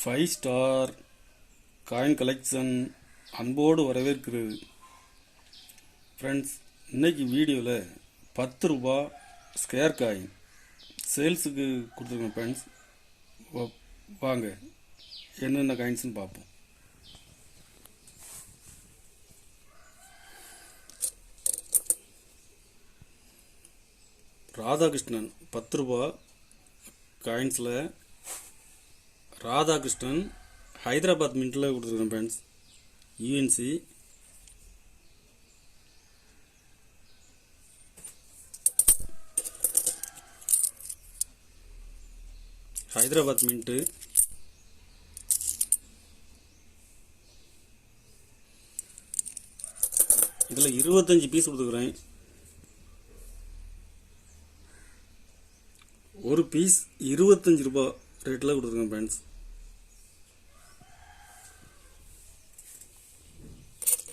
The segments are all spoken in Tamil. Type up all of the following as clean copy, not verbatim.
5 ஸ்டார் காயின் கலெக்ஷன் அன்போடு வரவேற்கிறது. ஃப்ரெண்ட்ஸ், இன்னைக்கு வீடியோவில் 10 ரூபா ஸ்கேர் காயின் சேல்ஸுக்கு கொடுத்துருக்கோம். ஃப்ரெண்ட்ஸ், வாங்க என்னென்ன காயின்ஸ்னு பார்ப்போம். ராதாகிருஷ்ணன் 10 ரூபா காயின்ஸில் ராதாகிருஷ்ணன் ஹைதராபாத் மின்ட்டில் கொடுத்துருக்கேன். Friends, UNC Hyderabad mint. இதில் 25 பீஸ் கொடுத்துருக்குறேன். ஒரு பீஸ் 25 ரூபா ரேட்டில் கொடுத்துருக்கேன். ஃப்ரெண்ட்ஸ்,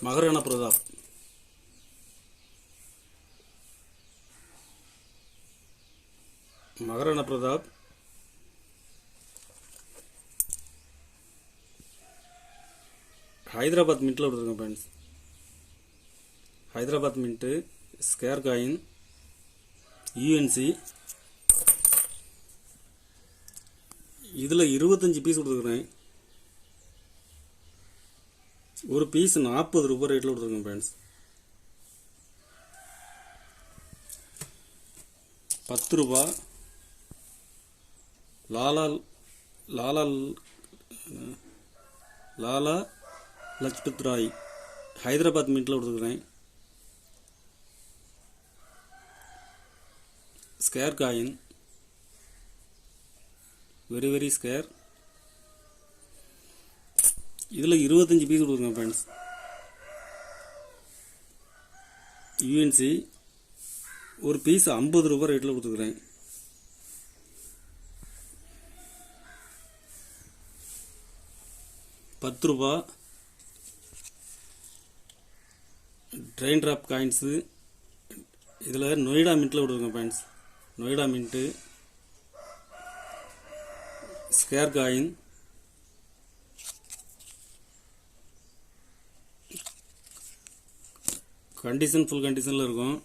மகாராணா பிரதாப் ஹைதராபாத் மின்ட்டில் கொடுத்துருக்கேன். Friends, Hyderabad mint square coin U N C. இதில் 25 பீஸ் கொடுத்துருக்குறேன். ஒரு பீஸ் 40 ரூபாய் ரேட்டில் கொடுத்துருக்கேன். ஃப்ரெண்ட்ஸ், 10 ரூபா லாலா லஜ்பத் ராய் ஹைதராபாத் மின்ட்டில் கொடுத்துருக்குறேன். Square coin very square. இதில் 25 பீஸ் கொடுக்குறேன். ஃப்ரெண்ட்ஸ், யூஎன்சி ஒரு பீஸ் 50 ரூபாய் ரேட்டில் கொடுத்துருக்குறேன். ₹10 ட்ரெயின் ட்ராப் காயின்ஸு. இதில் நொய்டா மின்ட்டில் கொடுத்துருக்கேன். Friends, Noida mint square coin condition full கண்டிஷனில் இருக்கும்.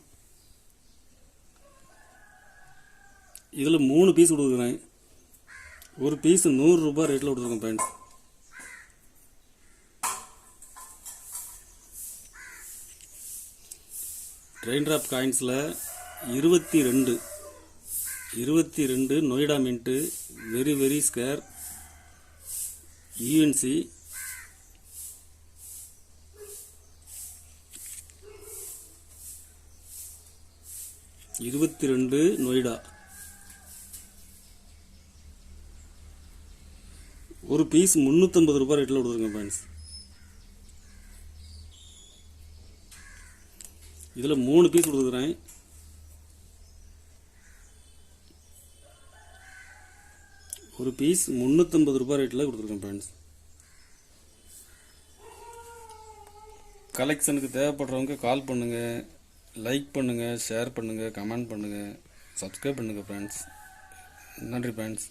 இதில் 3 பீஸ் கொடுக்குறேன். ஒரு பீஸ் 100 ரூபாய் ரேட்டில் கொடுத்துருக்கேன். ஃப்ரெண்ட்ஸ், ட்ரெயின் ட்ராப் காயின்ஸில் 22 Noida mint very scarce UNC. Noida ஒரு பீஸ் 350 ரூபாய் ரேட்டில் கொடுத்துருங்க. ஃப்ரெண்ட்ஸ், இதில் 3 பீஸ் கொடுத்துருக்குறேன். ஒரு பீஸ் 350 ரூபாய் ரேட்டில் கொடுத்துருக்கேன். ஃப்ரெண்ட்ஸ், கலெக்ஷனுக்கு தேவைப்படுறவங்க கால் பண்ணுங்கள், லைக் பண்ணுங்கள், ஷேர் பண்ணுங்கள், கமெண்ட் பண்ணுங்கள், சப்ஸ்கிரைப் பண்ணுங்கள். ஃப்ரெண்ட்ஸ், நன்றி. ஃப்ரெண்ட்ஸ்.